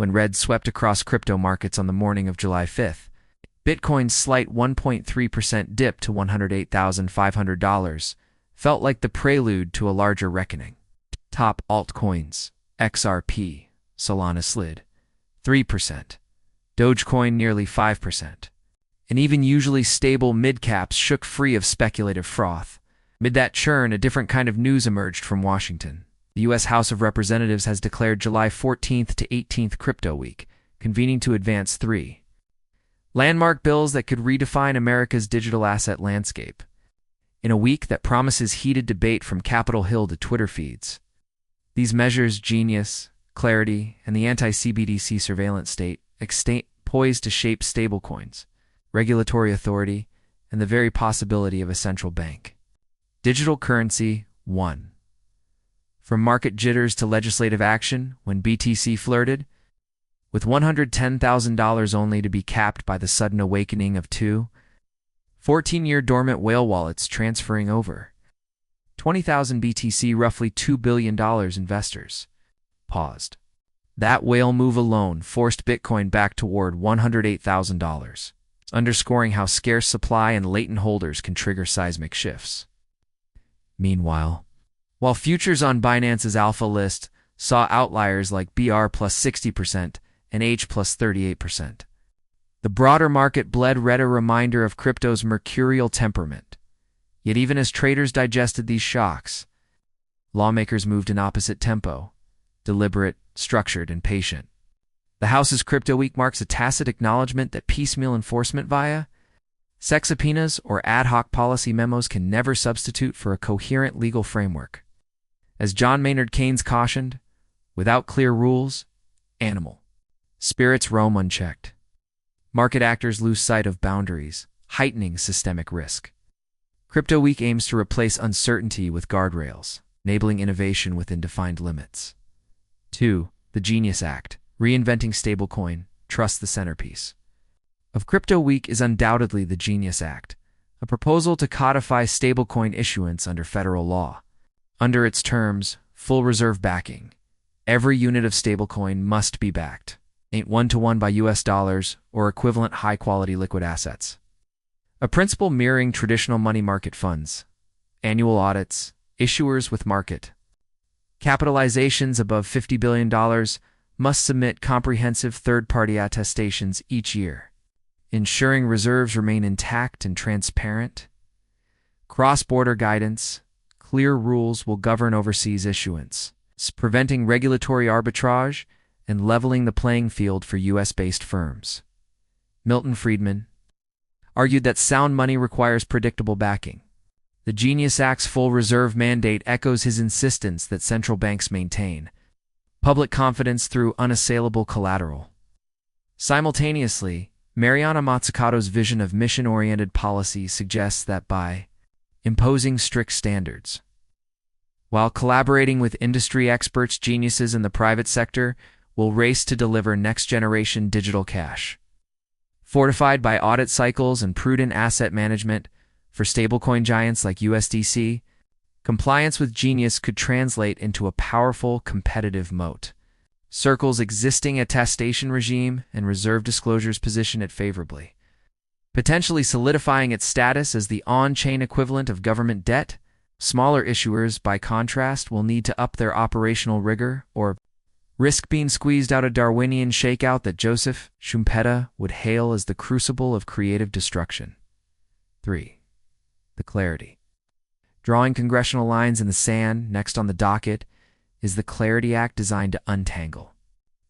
when red swept across crypto markets on the morning of July 5th. Bitcoin's slight 1.3% dip to $108,500 felt like the prelude to a larger reckoning. Top altcoins: XRP, Solana slid 3%, Dogecoin nearly 5%, and even usually stable mid-caps shook free of speculative froth. Amid that churn, a different kind of news emerged from Washington. The U.S. House of Representatives has declared July 14th to 18th Crypto Week, convening to advance three landmark bills that could redefine America's digital asset landscape. In a week that promises heated debate from Capitol Hill to Twitter feeds, these measures, Genius, Clarity, and the Anti-CBDC surveillance state, poised to shape stablecoins, regulatory authority, and the very possibility of a central bank. Digital currency 1. From market jitters to legislative action, when BTC flirted, with $110,000 only to be capped by the sudden awakening of two 14-year dormant whale wallets transferring over 20,000 BTC, roughly $2 billion investors paused. That whale move alone forced Bitcoin back toward $108,000, underscoring how scarce supply and latent holders can trigger seismic shifts. Meanwhile, while futures on Binance's alpha list saw outliers like BR plus 60% and H plus 38%, the broader market read a reminder of crypto's mercurial temperament. Yet even as traders digested these shocks, lawmakers moved in opposite tempo, deliberate, structured, and patient. The House's Crypto Week marks a tacit acknowledgement that piecemeal enforcement via SEC subpoenas or ad hoc policy memos can never substitute for a coherent legal framework. As John Maynard Keynes cautioned, without clear rules, animal spirits roam unchecked. Market actors lose sight of boundaries, heightening systemic risk. Crypto Week aims to replace uncertainty with guardrails, enabling innovation within defined limits. 2. The Genius Act, reinventing stablecoin, trust the centerpiece of Crypto Week is undoubtedly the Genius Act, a proposal to codify stablecoin issuance under federal law. Under its terms, full reserve backing, every unit of stablecoin must be backed, ain't one-to-one by US dollars or equivalent high-quality liquid assets. A principle mirroring traditional money market funds. Annual audits, issuers with market capitalizations above $50 billion must submit comprehensive third-party attestations each year, ensuring reserves remain intact and transparent. Cross-border guidance, clear rules will govern overseas issuance, preventing regulatory arbitrage and leveling the playing field for U.S.-based firms. Milton Friedman argued that sound money requires predictable backing. The Genius Act's full reserve mandate echoes his insistence that central banks maintain public confidence through unassailable collateral. Simultaneously, Mariana Mazzucato's vision of mission-oriented policy suggests that by imposing strict standards, while collaborating with industry experts, geniuses in the private sector will race to deliver next-generation digital cash. Fortified by audit cycles and prudent asset management for stablecoin giants like USDC, compliance with Genius could translate into a powerful competitive moat. Circle's existing attestation regime and reserve disclosures position it favorably, potentially solidifying its status as the on-chain equivalent of government debt. Smaller issuers, by contrast, will need to up their operational rigor or risk being squeezed out a Darwinian shakeout that Joseph Schumpeter would hail as the crucible of creative destruction. 3. The Clarity. Drawing congressional lines in the sand, next on the docket is the Clarity Act, designed to untangle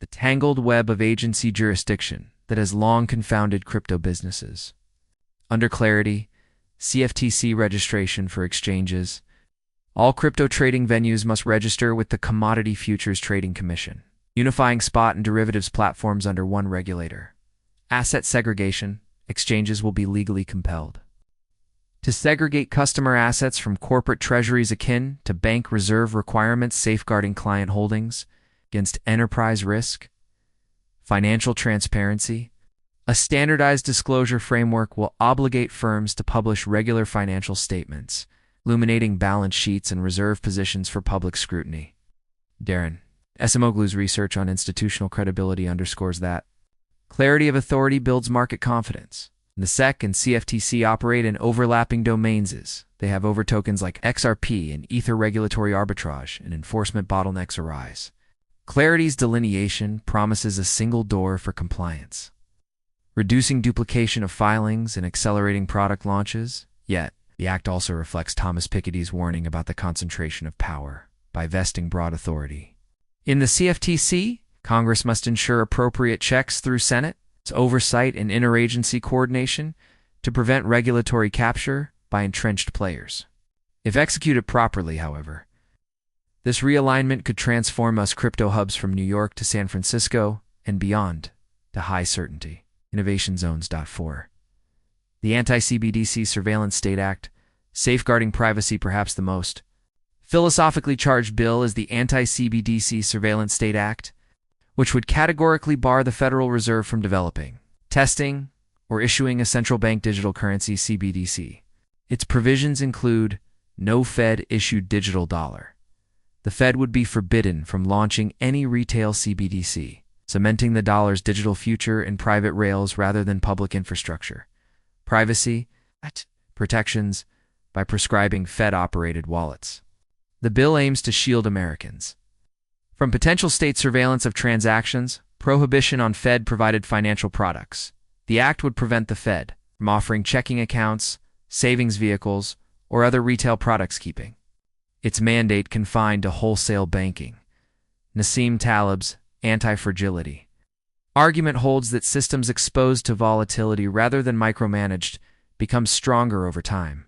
the tangled web of agency jurisdiction that has long confounded crypto businesses. Under Clarity, CFTC registration for exchanges, all crypto trading venues must register with the Commodity Futures Trading Commission, unifying spot and derivatives platforms under one regulator. Asset segregation, exchanges will be legally compelled to segregate customer assets from corporate treasuries akin to bank reserve requirements safeguarding client holdings against enterprise risk. Financial transparency. A standardized disclosure framework will obligate firms to publish regular financial statements, illuminating balance sheets and reserve positions for public scrutiny. Darren. Esimoglu's research on institutional credibility underscores that clarity of authority builds market confidence. The SEC and CFTC operate in overlapping domains. They have overtokens like XRP and Ether regulatory arbitrage and enforcement bottlenecks arise. Clarity's delineation promises a single door for compliance, reducing duplication of filings and accelerating product launches. Yet, the Act also reflects Thomas Piketty's warning about the concentration of power by vesting broad authority. In the CFTC, Congress must ensure appropriate checks through Senate, oversight and interagency coordination to prevent regulatory capture by entrenched players. If executed properly, however, this realignment could transform us crypto hubs from New York to San Francisco and beyond to high certainty. Innovation Zones. 4. The Anti-CBDC Surveillance State Act, safeguarding privacy perhaps the most philosophically charged bill, is the Anti-CBDC Surveillance State Act, which would categorically bar the Federal Reserve from developing, testing, or issuing a central bank digital currency CBDC. Its provisions include no Fed-issued digital dollar. The Fed would be forbidden from launching any retail CBDC, cementing the dollar's digital future in private rails rather than public infrastructure. Privacy protections by prescribing Fed-operated wallets. The bill aims to shield Americans from potential state surveillance of transactions, prohibition on Fed-provided financial products. The act would prevent the Fed from offering checking accounts, savings vehicles, or other retail products, keeping its mandate confined to wholesale banking. Nassim Taleb's anti-fragility argument holds that systems exposed to volatility rather than micromanaged become stronger over time.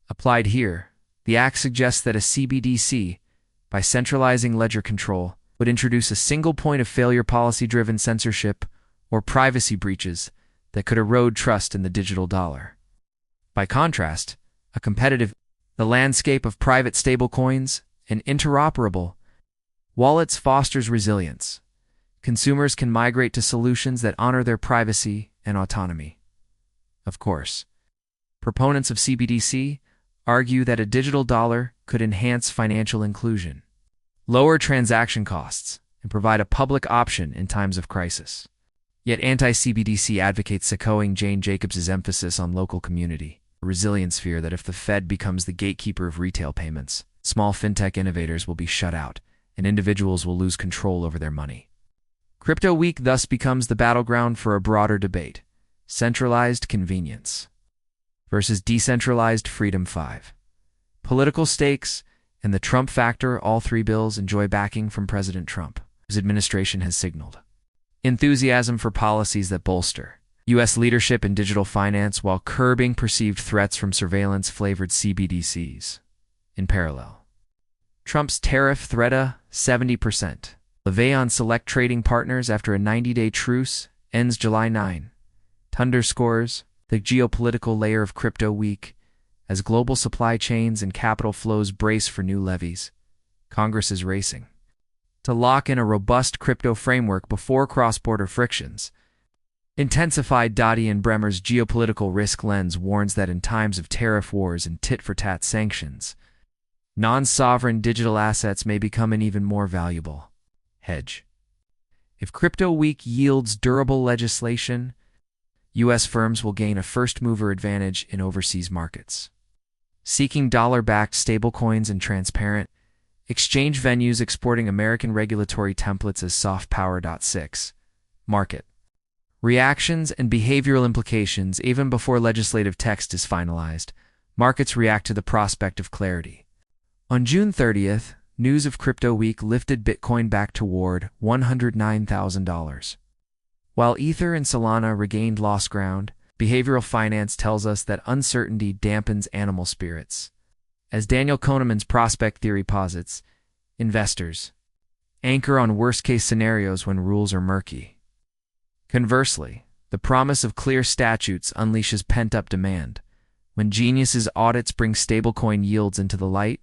Applied here, the Act suggests that a CBDC, by centralizing ledger control, would introduce a single point of failure policy-driven censorship or privacy breaches that could erode trust in the digital dollar. By contrast, the landscape of private stablecoins and interoperable wallets fosters resilience. Consumers can migrate to solutions that honor their privacy and autonomy. Of course, proponents of CBDC argue that a digital dollar could enhance financial inclusion, lower transaction costs, and provide a public option in times of crisis. Yet anti-CBDC advocates echoing Jane Jacobs' emphasis on local community, a resilience fear that if the Fed becomes the gatekeeper of retail payments, small fintech innovators will be shut out, and individuals will lose control over their money. Crypto Week thus becomes the battleground for a broader debate: centralized convenience versus decentralized freedom. 5. Political stakes and the Trump factor. All three bills enjoy backing from President Trump, whose administration has signaled enthusiasm for policies that bolster U.S. leadership in digital finance while curbing perceived threats from surveillance-flavored CBDCs. In parallel, Trump's tariff threat, 70% levy on select trading partners after a 90-day truce, ends July 9, underscores the geopolitical layer of Crypto Week. As global supply chains and capital flows brace for new levies, Congress is racing to lock in a robust crypto framework before cross-border frictions. Intensified. Ian Bremmer's geopolitical risk lens warns that in times of tariff wars and tit-for-tat sanctions, non-sovereign digital assets may become an even more valuable hedge. If Crypto Week yields durable legislation, U.S. firms will gain a first-mover advantage in overseas markets, seeking dollar-backed stablecoins and transparent exchange venues exporting American regulatory templates as soft power. 6. Market reactions and behavioral implications. Even before legislative text is finalized, markets react to the prospect of clarity. On June 30th, news of Crypto Week lifted Bitcoin back toward $109,000. While Ether and Solana regained lost ground, behavioral finance tells us that uncertainty dampens animal spirits. As Daniel Kahneman's prospect theory posits, investors anchor on worst-case scenarios when rules are murky. Conversely, the promise of clear statutes unleashes pent-up demand. When geniuses' audits bring stablecoin yields into the light,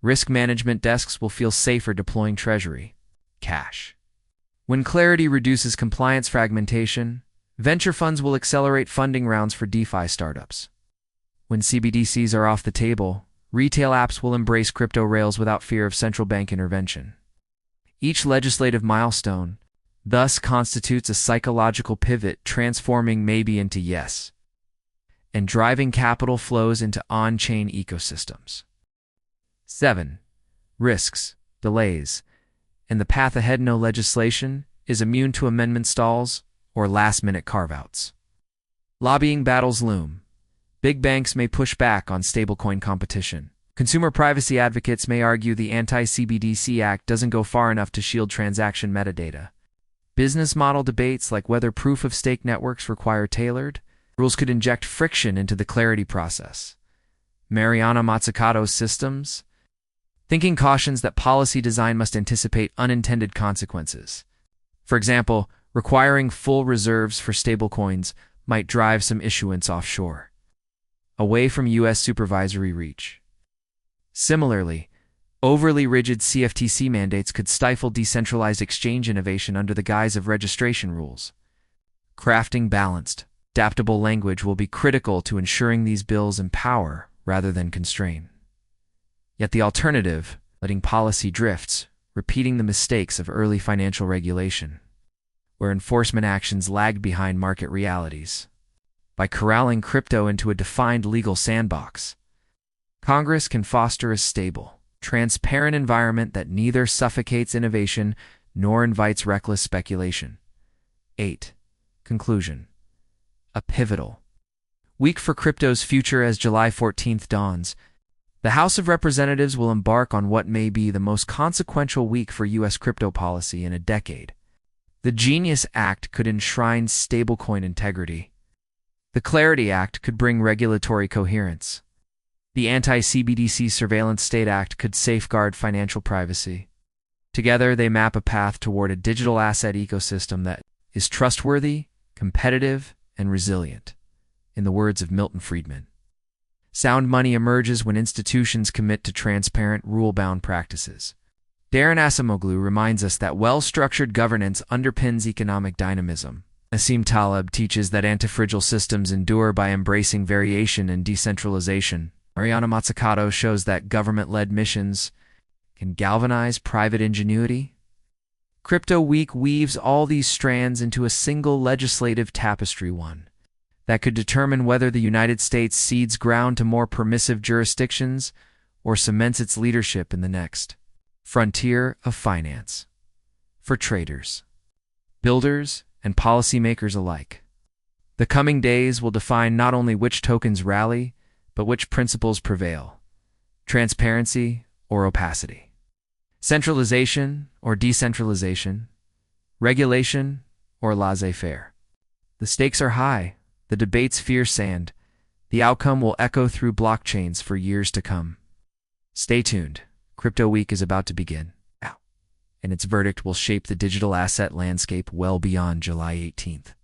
risk management desks will feel safer deploying treasury cash. When clarity reduces compliance fragmentation, venture funds will accelerate funding rounds for DeFi startups. When CBDCs are off the table, retail apps will embrace crypto rails without fear of central bank intervention. Each legislative milestone thus constitutes a psychological pivot, transforming maybe into yes, and driving capital flows into on-chain ecosystems. 7. Risks, delays, and the path ahead. No legislation is immune to amendment stalls or last-minute carve-outs. Lobbying battles loom. Big banks may push back on stablecoin competition. Consumer privacy advocates may argue the Anti-CBDC Act doesn't go far enough to shield transaction metadata. Business model debates like whether proof-of-stake networks require tailored rules could inject friction into the clarity process. Mariana Mazzucato's systems thinking cautions that policy design must anticipate unintended consequences. For example, requiring full reserves for stablecoins might drive some issuance offshore, away from U.S. supervisory reach. Similarly, overly rigid CFTC mandates could stifle decentralized exchange innovation under the guise of registration rules. Crafting balanced, adaptable language will be critical to ensuring these bills empower rather than constrain. Yet the alternative, letting policy drifts, repeating the mistakes of early financial regulation, where enforcement actions lagged behind market realities. By corralling crypto into a defined legal sandbox, Congress can foster a stable, transparent environment that neither suffocates innovation nor invites reckless speculation. 8. Conclusion. A pivotal week for crypto's future. As July 14th dawns, the House of Representatives will embark on what may be the most consequential week for U.S. crypto policy in a decade. The Genius Act could enshrine stablecoin integrity. The Clarity Act could bring regulatory coherence. The Anti-CBDC Surveillance State Act could safeguard financial privacy. Together, they map a path toward a digital asset ecosystem that is trustworthy, competitive, and resilient. In the words of Milton Friedman, sound money emerges when institutions commit to transparent, rule-bound practices. Daron Acemoglu reminds us that well-structured governance underpins economic dynamism. Nassim Taleb teaches that antifragile systems endure by embracing variation and decentralization. Mariana Mazzucato shows that government-led missions can galvanize private ingenuity. Crypto Week weaves all these strands into a single legislative tapestry, one that could determine whether the United States cedes ground to more permissive jurisdictions or cements its leadership in the next frontier of finance. For traders, builders, and policymakers alike, the coming days will define not only which tokens rally, but which principles prevail: transparency or opacity, centralization or decentralization, regulation or laissez-faire. The stakes are high, the debates fierce, and the outcome will echo through blockchains for years to come. Stay tuned. Crypto Week is about to begin, and its verdict will shape the digital asset landscape well beyond July 18th.